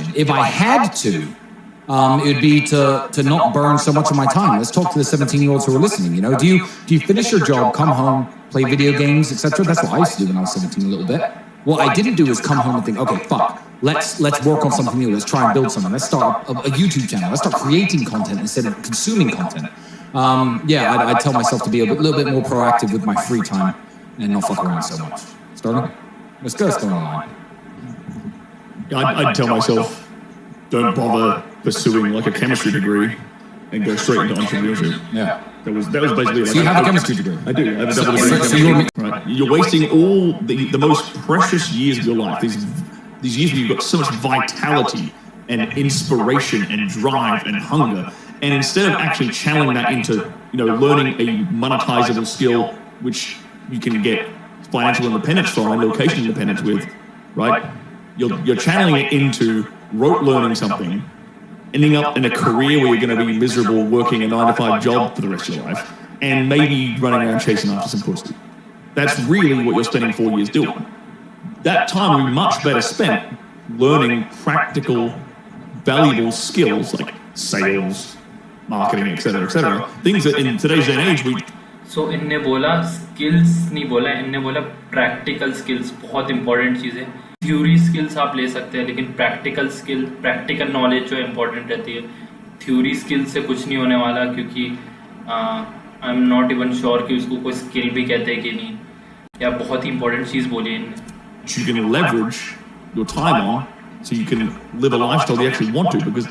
question. If I had to, it would be to not burn so much of my time. Let's talk to the 17-year-olds who are listening. You know, do you finish your job, come home, play video games, etc.? That's what I used to do when I was 17 a little bit. What I didn't do is come home and think, okay, fuck, let's work on something new. Let's try and build something. Let's start a YouTube channel. Let's start creating content instead of consuming content. I'd tell myself to be a little bit more proactive with my free time and not fuck around so much. Starting? Let's go online. I'd tell myself, don't bother pursuing like a chemistry degree and go straight into entrepreneurship. Yeah. That was basically. So you have a chemistry degree? I do. I have a double degree in chemistry. Right. You're wasting all the most precious years of your life. These years where you've got so much vitality and inspiration and drive and hunger, and instead of actually channeling that into learning a monetizable skill which you can get financial independence from and location independence with, right? You're channeling it into rote learning something, ending up in a career where you're going to be miserable working a 9-to-5 job for the rest of your life, and maybe running around chasing after some pussy. That's really what you're spending 4 years doing. That time would be much better spent learning practical, valuable skills like sales, marketing, etc., things that in today's day and age we. So इनने बोला skills नहीं बोला, इनने बोला practical skills बहुत important चीज़ है. Theory skills आप ले सकते हैं, लेकिन प्रैक्टिकल नॉलेज जो इम्पोर्टेंट रहती है. थ्योरी स्किल्स से कुछ नहीं होने वाला, क्योंकि I am not even sure कि उसको कोई स्किल भी कहते हैं कि नहीं. या बहुत ही इंपॉर्टेंट चीज़ बोली है इनने. You can leverage your time on so you can live a lifestyle you actually want to, because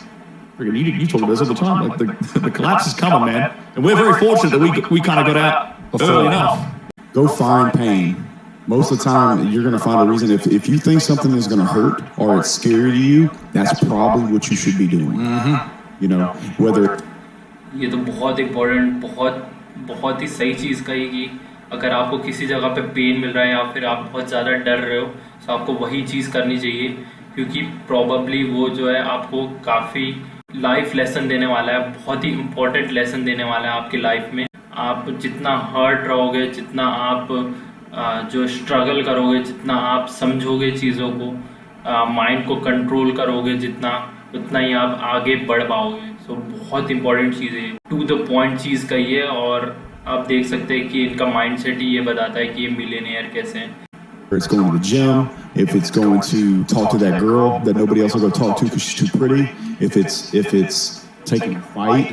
you talk about this all the time, like the collapse is coming, man, and we're very fortunate that we kind of got out early enough. Go find pain. Most of the time, you're going to find a reason. If you think something is going to hurt or it's scary to you, that's probably what you should be doing. You know, whether. ये तो बहुत important, बहुत ही सही चीज़ कही कि अगर आपको किसी जगह पे पेन मिल रहा है या फिर आप बहुत ज़्यादा डर रहे हो, तो आपको वही चीज़ करनी चाहिए, क्योंकि प्रॉबली वो जो है आपको काफ़ी लाइफ लेसन देने वाला है, बहुत ही इम्पोर्टेंट लेसन देने वाला है आपकी लाइफ में. आप जितना हर्ट रहोगे, जितना आप जो स्ट्रगल करोगे, जितना आप समझोगे चीज़ों को, माइंड को कंट्रोल करोगे जितना, उतना ही आप आगे बढ़ पाओगे. सो बहुत इंपॉर्टेंट चीज़ है, टू द पॉइंट चीज़ कही है. और आप देख सकते हैं कि इनका माइंडसेट ही ये बताता है कि ये मिलियनेयर कैसे हैं. It's going to the gym, if it's going to talk to that girl that nobody else will go talk to because she's too pretty, if it's taking a fight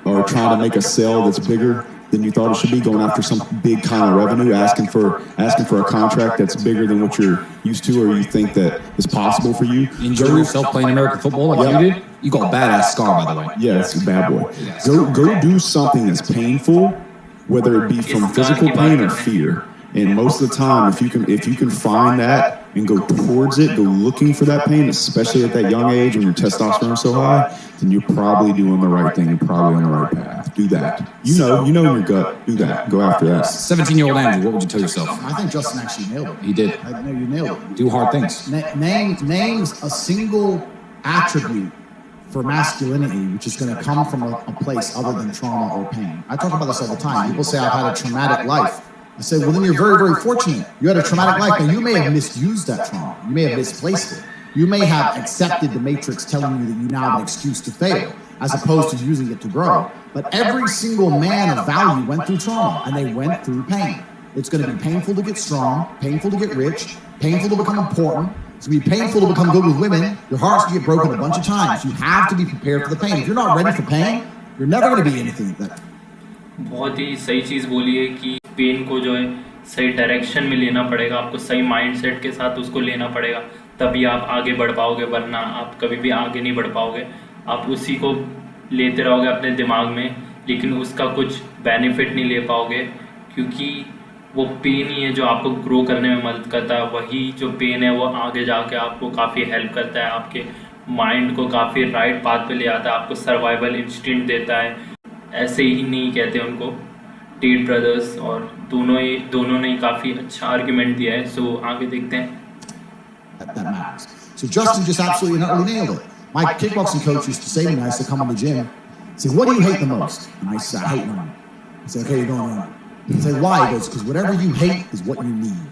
or trying to make a sale that's bigger than you thought it should be, going after some big kind of revenue, asking for a contract that's bigger than what you're used to or you think that is possible for you. Enjoy yourself playing American football like you did. You got a badass scar, by the way. Yeah, it's a bad boy. Go do something that's painful, whether it be from physical pain or fear. And most of the time, if you can find that and go towards it, go looking for that pain, especially at that young age when your testosterone is so high, then you're probably doing the right thing. You're probably on the right path. Do that. You know in your gut. Do that. Go after that. 17-year-old Andrew, what would you tell yourself? I think Justin actually nailed it. He did. No, you nailed it. Do hard things. Names a single attribute for masculinity which is going to come from a place other than trauma or pain. I talk about this all the time. People say I've had a traumatic life. I said, well, then you're very, very fortunate. You had a traumatic life, and you may have misused that trauma. You may have misplaced it. You may have accepted the matrix telling you that you now have an excuse to fail, as opposed to using it to grow. But every single man of value went through trauma, and they went through pain. It's going to be painful to get strong, painful to get rich, painful to become important. It's going to be painful to become good with women. Your heart's going to get broken a bunch of times. You have to be prepared for the pain. If you're not ready for pain, you're never going to be anything like that. बहुत ही सही चीज़ बोली है कि pen को जो है सही direction में लेना पड़ेगा, आपको सही माइंडसेट के साथ उसको लेना पड़ेगा, तभी आप आगे बढ़ पाओगे, वरना आप कभी भी आगे नहीं बढ़ पाओगे. आप उसी को लेते रहोगे अपने दिमाग में, लेकिन उसका कुछ बेनिफिट नहीं ले पाओगे, क्योंकि वो पेन ही है जो आपको ग्रो करने में मदद करता है. वही जो पेन है वो आगे जाके आपको काफ़ी हेल्प करता है, आपके माइंड को काफ़ी राइट पाथ पे ले आता है, आपको सर्वाइवल इंस्टिंक्ट देता है. ऐसे ही नहीं कहते उनको, टेट ब्रदर्स, और दोनों ने काफ़ी अच्छा आर्ग्यूमेंट दिया है. सो आगे देखते हैं. That matters. So Justin just absolutely and utterly nailed it. My kickboxing coach used to say to me, I used to come in the gym, say, what do you hate the most? And I said, I hate running. He said, okay, you're going to run. He said, why? He goes, because whatever you hate is what you need.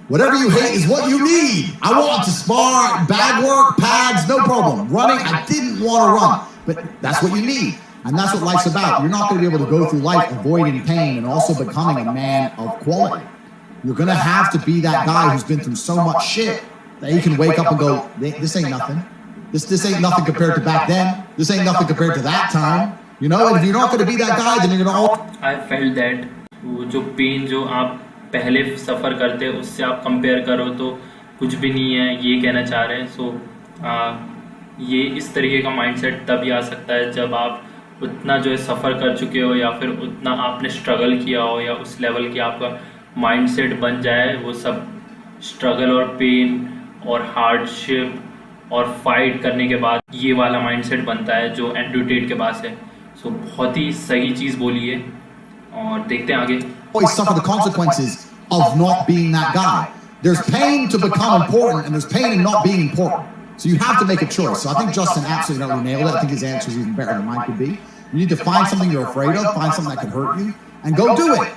Whatever you hate is what you need. I want to spar, bag work, pads, no problem. Running, I didn't want to run, but that's what you need. And that's what life's about. You're not going to be able to go through life avoiding pain and also becoming a man of quality. You're going to have to be that guy who's been through so much shit that he can wake up and go, this ain't nothing. This ain't nothing compared to back then. This ain't nothing compared to that time. You know, and if you're not going to be that guy, then you're going to... I felt that वो जो pen जो आप पहले सफ़र करते हैं उससे आप compare करो तो कुछ भी नहीं है, ये कहना चाह रहे हैं. सो ये इस तरीके का माइंडसेट तभी आ सकता है जब आप उतना जो है सफ़र कर चुके हो या फिर उतना आपने स्ट्रगल किया हो या उस लेवल की आपका माइंडसेट बन जाए. वो सब स्ट्रगल और पेन और हार्डशिप और फाइट करने के बाद ये वाला माइंडसेट बनता है जो एंड्रू टेट के पास है. सो बहुत ही सही चीज़ बोली है और देखते हैं आगे. Always suffer the consequences of not being that guy. There's pain to become important and there's pain in not being important. So you have to make a choice. So I think Justin absolutely nailed it. I think his answer is even better than mine could be. You need to find something you're afraid of, find something that could hurt you, and go do it.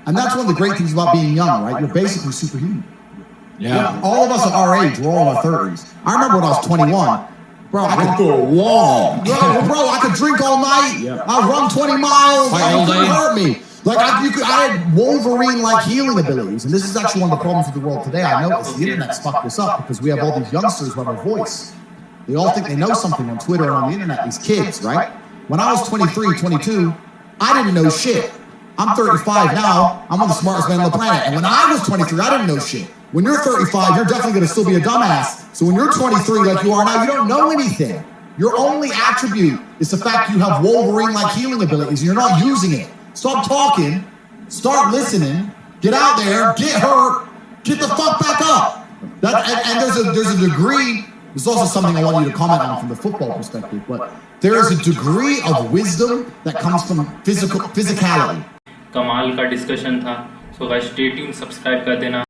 And that's one of the great things about being young, right? You're basically superhuman. Yeah. All of us at our age, we're all in our 30s. I remember when I was 21, bro, I could go a wall. Bro, I could drink all night. Yeah. I'd run 20 miles. It couldn't hurt me. Like I had Wolverine-like healing abilities, and this is actually one of the problems with the world today. I noticed the internet's fucked this up because we have all these youngsters who have a voice. They all think they know something on Twitter and on the internet, these kids, right? When I was 23, 22, I didn't know shit. I'm 35 now, I'm one of the smartest men on the planet. And when I was 23, I didn't know shit. When you're 35, you're definitely gonna still be a dumbass. So when you're 23 like you are now, you don't know anything. Your only attribute is the fact you have Wolverine-like healing abilities and you're not using it. Stop talking, start listening, get out there, get hurt, get the fuck back up. And there's a degree, there's also something I want you to comment on from the football perspective, but there is a degree of wisdom that comes from physicality. कमाल का discussion था. So guys stay tuned, subscribe कर देना.